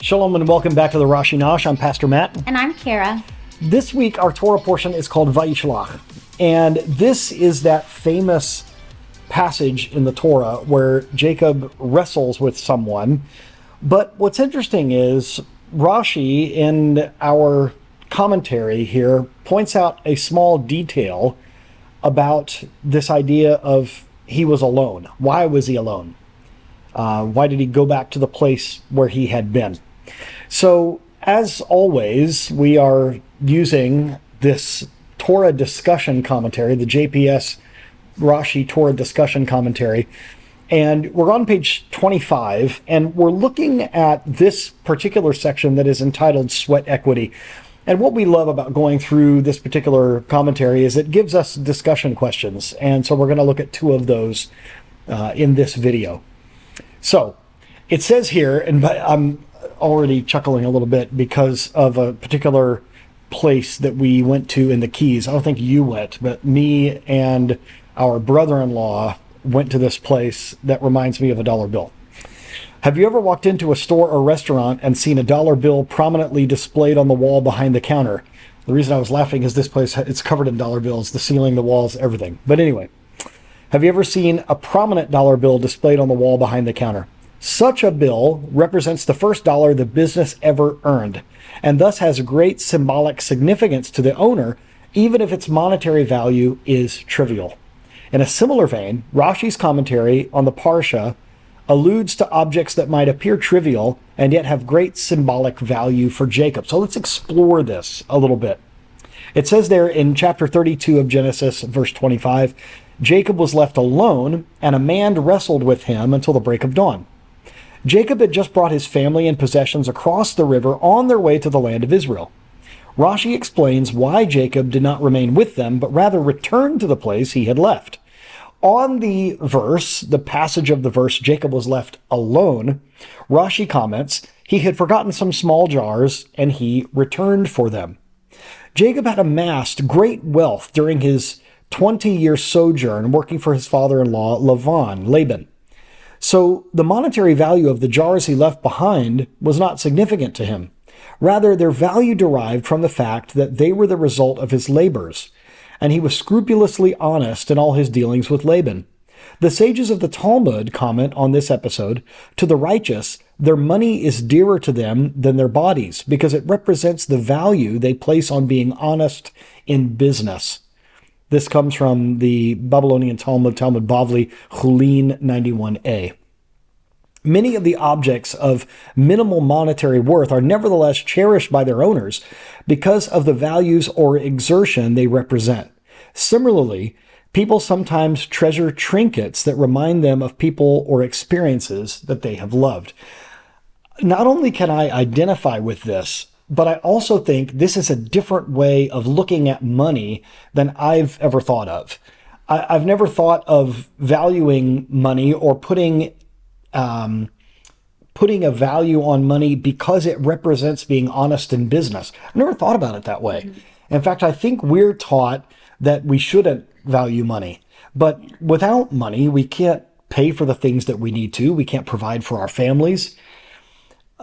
Shalom and welcome back to the Rashi Nosh. I'm Pastor Matt. And I'm Kara. This week, our Torah portion is called Vayishlach. And this is that famous passage in the Torah where Jacob wrestles with someone. But what's interesting is Rashi, in our commentary here, points out a small detail about this idea of he was alone. Why was he alone? Why did he go back to the place where he had been? So, as always, we are using this Torah discussion commentary, the JPS Rashi Torah discussion commentary, and we're on page 25, and we're looking at this particular section that is entitled Sweat Equity. And what we love about going through this particular commentary is it gives us discussion questions, and so we're going to look at two of those in this video. So, it says here, and I'm already chuckling a little bit because of a particular place that we went to in the Keys. I don't think you went, but me and our brother-in-law went to this place that reminds me of a dollar bill. Have you ever walked into a store or restaurant and seen a dollar bill prominently displayed on the wall behind the counter? The reason I was laughing is this place, it's covered in dollar bills, the ceiling, the walls, everything. But anyway, have you ever seen a prominent dollar bill displayed on the wall behind the counter? Such a bill represents the first dollar the business ever earned, and thus has great symbolic significance to the owner, even if its monetary value is trivial. In a similar vein, Rashi's commentary on the Parsha alludes to objects that might appear trivial and yet have great symbolic value for Jacob. So let's explore this a little bit. It says there in chapter 32 of Genesis, verse 25, Jacob was left alone, and a man wrestled with him until the break of dawn. Jacob had just brought his family and possessions across the river on their way to the land of Israel. Rashi explains why Jacob did not remain with them, but rather returned to the place he had left. On the verse, the passage of the verse, Jacob was left alone, Rashi comments, he had forgotten some small jars, and he returned for them. Jacob had amassed great wealth during his 20-year sojourn working for his father-in-law, Laban. So the monetary value of the jars he left behind was not significant to him. Rather, their value derived from the fact that they were the result of his labors, and he was scrupulously honest in all his dealings with Laban. The sages of the Talmud comment on this episode, to the righteous, their money is dearer to them than their bodies, because it represents the value they place on being honest in business. This comes from the Babylonian Talmud, Talmud Bavli, Chulin 91a. Many of the objects of minimal monetary worth are nevertheless cherished by their owners because of the values or exertion they represent. Similarly, people sometimes treasure trinkets that remind them of people or experiences that they have loved. Not only can I identify with this, but I also think this is a different way of looking at money than I've ever thought of. I've never thought of valuing money or putting a value on money because it represents being honest in business. I've never thought about it that way. In fact, I think we're taught that we shouldn't value money. But without money, we can't pay for the things that we need to. We can't provide for our families.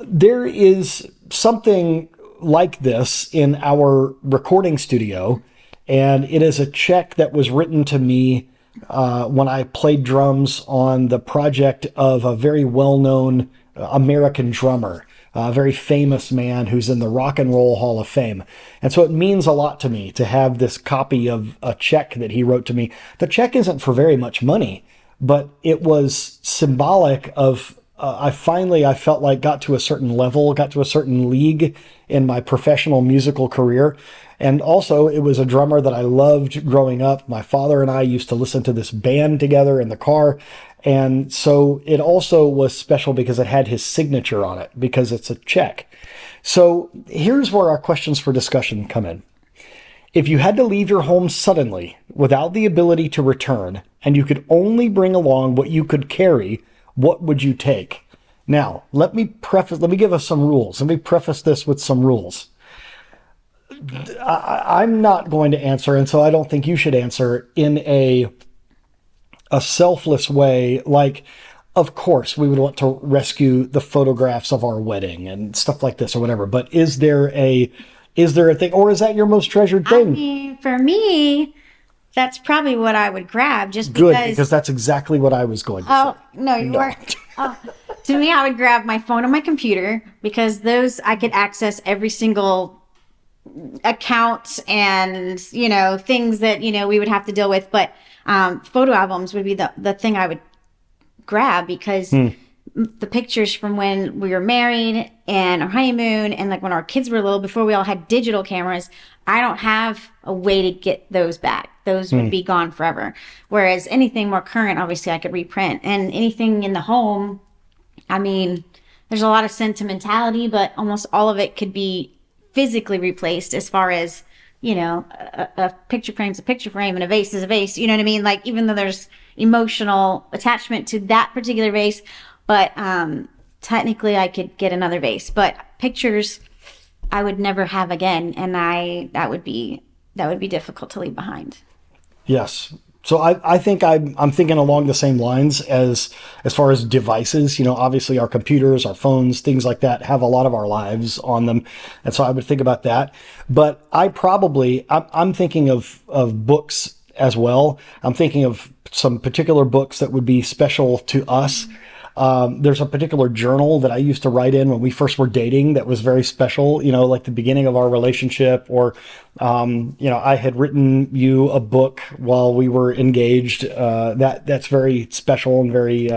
There is something like this in our recording studio, and it is a check that was written to me when I played drums on the project of a very well-known American drummer, a very famous man who's in the Rock and Roll Hall of Fame. And so it means a lot to me to have this copy of a check that he wrote to me. The check isn't for very much money, but it was symbolic of I felt like got to a certain level, got to a certain league in my professional musical career. And also it was a drummer that I loved growing up. My father and I used to listen to this band together in the car. And so it also was special because it had his signature on it, because it's a check. So here's where our questions for discussion come in. If you had to leave your home suddenly without the ability to return, and you could only bring along what you could carry, what would you take? Now, let me give us some rules. Let me preface this with some rules. I'm not going to answer, and so I don't think you should answer in a selfless way. Like, of course, we would want to rescue the photographs of our wedding and stuff like this or whatever. But is there a thing, or is that your most treasured thing? I mean, for me, that's probably what I would grab, just Good, because that's exactly what I was going to say. No, you weren't. Oh, to me, I would grab my phone and my computer, because those I could access every single account and, things that, we would have to deal with. But photo albums would be the thing I would grab, because the pictures from when we were married and our honeymoon and like when our kids were little, before we all had digital cameras, I don't have a way to get those back. Those would be gone forever. Whereas anything more current, obviously I could reprint. And anything in the home, I mean, there's a lot of sentimentality, but almost all of it could be physically replaced, as far as, a picture frame's a picture frame and a vase is a vase. You know what I mean? Like, even though there's emotional attachment to that particular vase, but technically I could get another vase. But pictures I would never have again, and that would be difficult to leave behind. Yes. So I think I'm thinking along the same lines as far as devices. Obviously our computers, our phones, things like that have a lot of our lives on them, and so I would think about that. But I'm thinking of books as well. I'm thinking of some particular books that would be special to us. There's a particular journal that I used to write in when we first were dating that was very special, like the beginning of our relationship, or, I had written you a book while we were engaged. That's very special and very,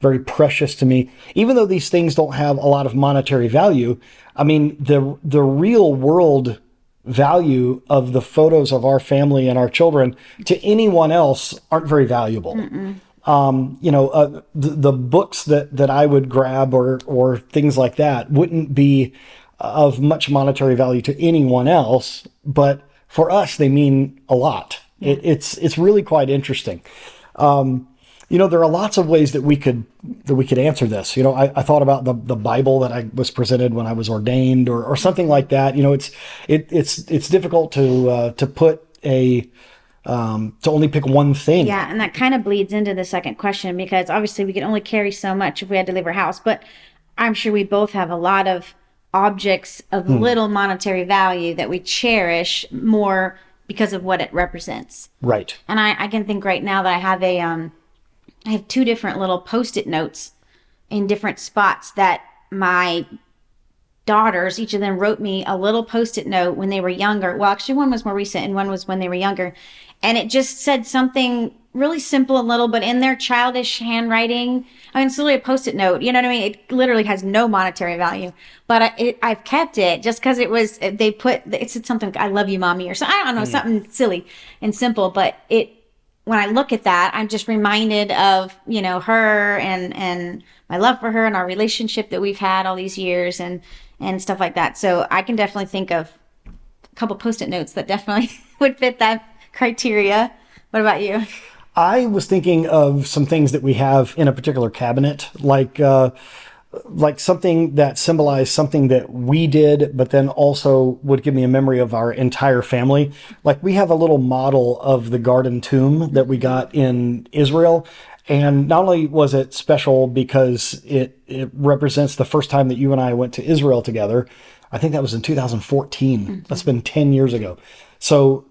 very precious to me. Even though these things don't have a lot of monetary value, I mean, the real world value of the photos of our family and our children to anyone else aren't very valuable. The books that I would grab or things like that wouldn't be of much monetary value to anyone else, but for us, they mean a lot. Yeah. It's really quite interesting. There are lots of ways that we could answer this. I thought about the Bible that I was presented when I was ordained, or something like that. It's difficult to put to only pick one thing. Yeah, and that kind of bleeds into the second question, because obviously we can only carry so much if we had to leave our house. But I'm sure we both have a lot of objects of little monetary value that we cherish more because of what it represents. Right. And I can think right now that I have two different little Post-it notes in different spots that my daughters, each of them wrote me a little Post-it note when they were younger. Well, actually one was more recent and one was when they were younger. And it just said something really simple and little, but in their childish handwriting. I mean, it's literally a Post-it note. You know what I mean? It literally has no monetary value, but I've kept it just because it said something, "I love you, mommy," or something. I don't know, something silly and simple. But when I look at that, I'm just reminded of, her and my love for her and our relationship that we've had all these years and stuff like that. So I can definitely think of a couple Post-it notes that definitely would fit that criteria. What about you? I was thinking of some things that we have in a particular cabinet, like something that symbolized something that we did, but then also would give me a memory of our entire family. Like, we have a little model of the garden tomb that we got in Israel. And not only was it special because it represents the first time that you and I went to Israel together. I think that was in 2014. That's been 10 years ago. So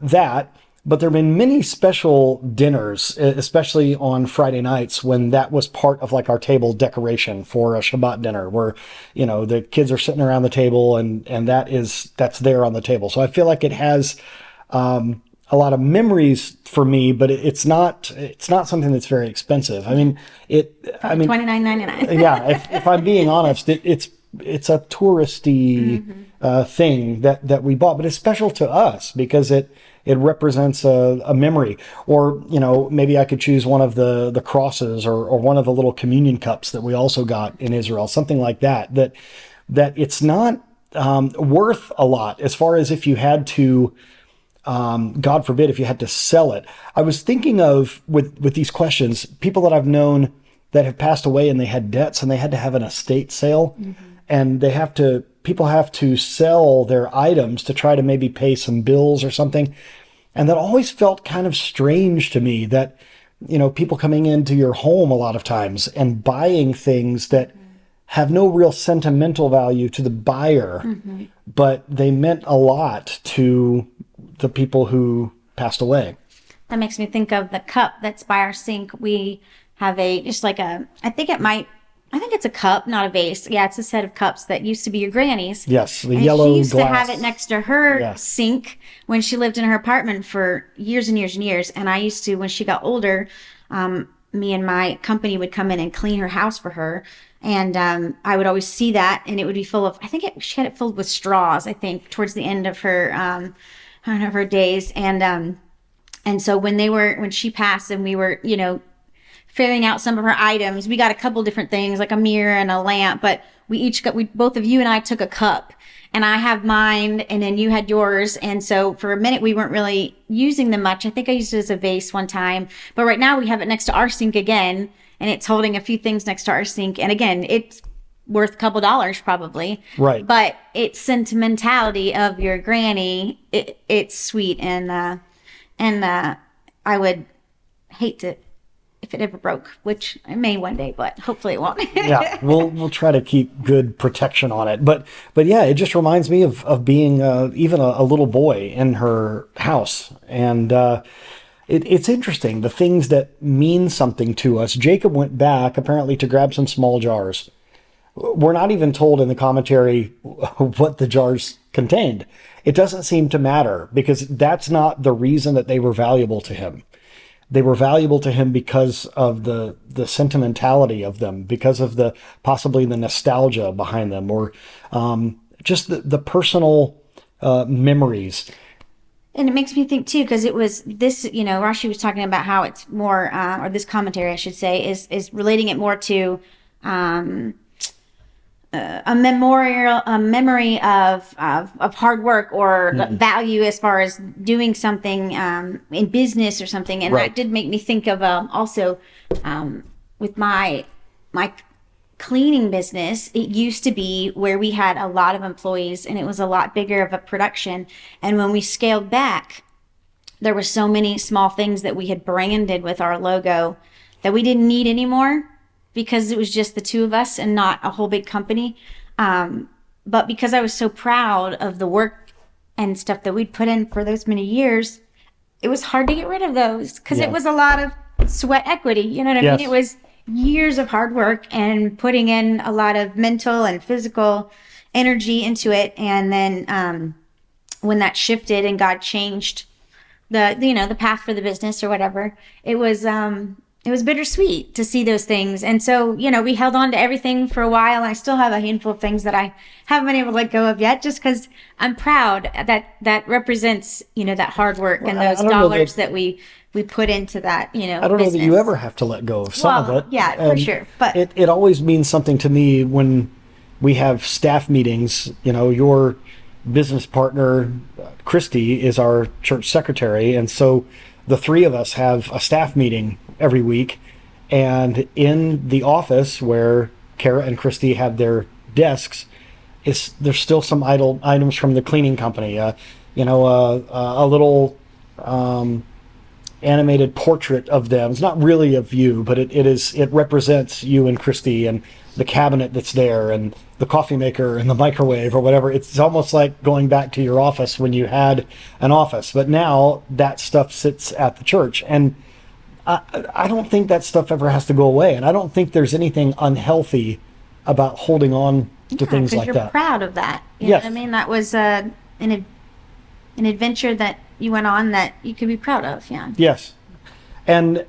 but there have been many special dinners, especially on Friday nights, when that was part of like our table decoration for a Shabbat dinner, where, the kids are sitting around the table and that's there on the table. So I feel like it has a lot of memories for me, but it's not something that's very expensive. I mean, $29.99. Yeah, if I'm being honest, it's a touristy thing that we bought, but it's special to us because it represents a memory. Or, maybe I could choose one of the crosses or one of the little communion cups that we also got in Israel, something like that it's not worth a lot as far as if you had to, God forbid, if you had to sell it. I was thinking of, with these questions, people that I've known that have passed away and they had debts and they had to have an estate sale, and people have to sell their items to try to maybe pay some bills or something. And that always felt kind of strange to me, that people coming into your home a lot of times and buying things that have no real sentimental value to the buyer, but they meant a lot to the people who passed away. That makes me think of the cup that's by our sink. We have I think it's a cup, not a vase. Yeah, it's a set of cups that used to be your granny's. Yes, the and yellow she used glass. to have it next to her Yes. sink when she lived in her apartment for years and years and years. And I used to, when she got older, me and my company would come in and clean her house for her. And I would always see that, and it would be full of, she had it filled with straws, I think, towards the end of her, of her days. And so when she passed and we were, filling out some of her items, we got a couple different things like a mirror and a lamp, but both of you and I took a cup, and I have mine and then you had yours. And so for a minute we weren't really using them much. I think I used it as a vase one time, but right now we have it next to our sink again, and it's holding a few things next to our sink. And again, it's worth a couple dollars probably. Right. But it's sentimentality of your granny. It's sweet. And I would hate to, if it ever broke, which it may one day, but hopefully it won't. Yeah, we'll try to keep good protection on it. But yeah, it just reminds me of being even a little boy in her house. And it's interesting, the things that mean something to us. Jacob went back apparently to grab some small jars. We're not even told in the commentary what the jars contained. It doesn't seem to matter, because that's not the reason that they were valuable to him. They were valuable to him because of the sentimentality of them, because of possibly the nostalgia behind them, or just the personal memories. And it makes me think too, because it was this, Rashi was talking about how it's more, or this commentary, I should say, is relating it more to a memory of hard work, or value as far as doing something in business or something. And Right. that did make me think of also with my cleaning business. It used to be where we had a lot of employees, and it was a lot bigger of a production. And when we scaled back, there were so many small things that we had branded with our logo that we didn't need anymore, because it was just the two of us and not a whole big company. But because I was so proud of the work and stuff that we'd put in for those many years, it was hard to get rid of those, because Yeah. it was a lot of sweat equity. You know what I Yes. mean? It was years of hard work and putting in a lot of mental and physical energy into it. And then when that shifted and God changed the path for the business or whatever, it was bittersweet to see those things. And so, we held on to everything for a while. And I still have a handful of things that I haven't been able to let go of yet, just because I'm proud that represents, that hard work and I those don't know dollars that we put into that, I don't know that you ever have to let go of some of it. Yeah, for sure. But it always means something to me when we have staff meetings. Your business partner, Christy, is our church secretary. And so the three of us have a staff meeting every week. And in the office where Kara and Christy have their desks, there's still some idle items from the cleaning company. A little animated portrait of them. It's not really of you, but it represents you and Christy, and the cabinet that's there, and the coffee maker, and the microwave, or whatever. It's almost like going back to your office when you had an office. But now that stuff sits at the church, and I don't think that stuff ever has to go away. And I don't think there's anything unhealthy about holding on to things like you're that. proud of that. You Yes. know what I mean? That was an adventure that you went on that you could be proud of. Yeah. Yes. And,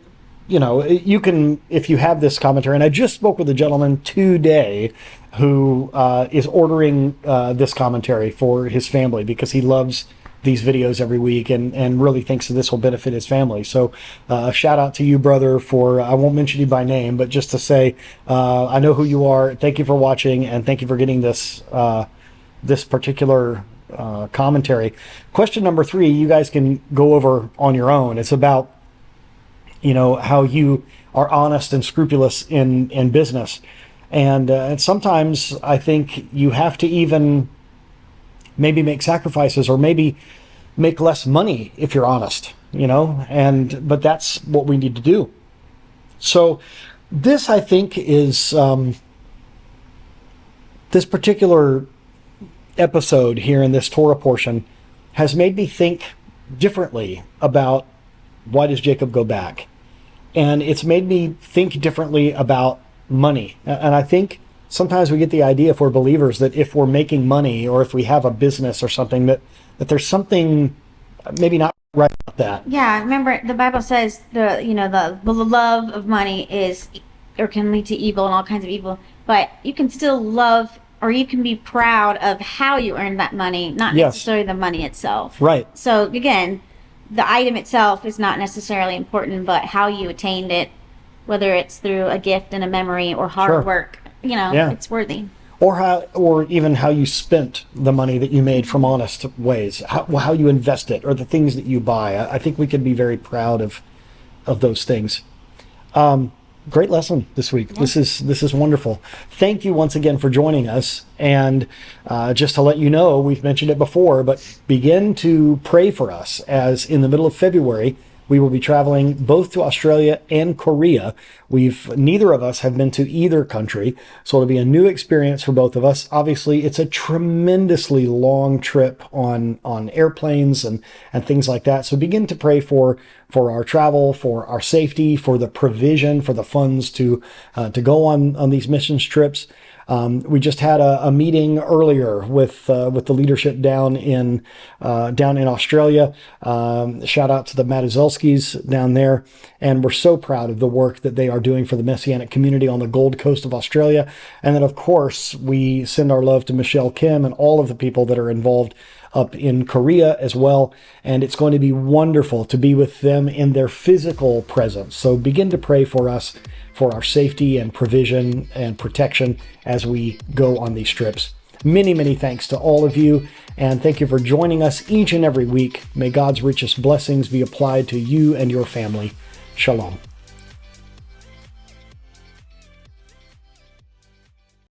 you can, if you have this commentary, and I just spoke with a gentleman today who is ordering this commentary for his family, because he loves these videos every week and really thinks that this will benefit his family. So shout out to you, brother, for, I won't mention you by name, but just to say, I know who you are. Thank you for watching, and thank you for getting this particular commentary. Question number 3, you guys can go over on your own. It's about, how you are honest and scrupulous in business. And sometimes I think you have to even maybe make sacrifices, or maybe make less money if you're honest, but that's what we need to do. So this, I think, is this particular episode here in this Torah portion has made me think differently about why does Jacob go back? And it's made me think differently about money. And I think sometimes we get the idea, if we're believers, that if we're making money or if we have a business or something, that there's something maybe not right about that. Yeah, remember the Bible says the love of money is or can lead to evil and all kinds of evil, but you can still love or you can be proud of how you earned that money, not Yes. necessarily the money itself. Right. So again, the item itself is not necessarily important, but how you attained it, whether it's through a gift and a memory or hard Sure. work, Yeah. it's worthy. Or even how you spent the money that you made from honest ways, how you invest it, or the things that you buy. I think we can be very proud of those things. Great lesson this week. Yeah. This is wonderful. Thank you once again for joining us. And just to let you know, we've mentioned it before, but begin to pray for us, as in the middle of February, we will be traveling both to Australia and Korea. Neither of us have been to either country, so it'll be a new experience for both of us. Obviously, it's a tremendously long trip on airplanes and things like that. So begin to pray for our travel, for our safety, for the provision, for the funds to go on these missions trips. We just had a meeting earlier with the leadership down in Australia. Shout out to the Matuzelskis down there, and we're so proud of the work that they are doing for the Messianic community on the Gold Coast of Australia. And then, of course, we send our love to Michelle Kim and all of the people that are involved up in Korea as well. And it's going to be wonderful to be with them in their physical presence. So begin to pray for us, for our safety and provision and protection as we go on these trips. Many, many thanks to all of you, and thank you for joining us each and every week. May God's richest blessings be applied to you and your family. Shalom.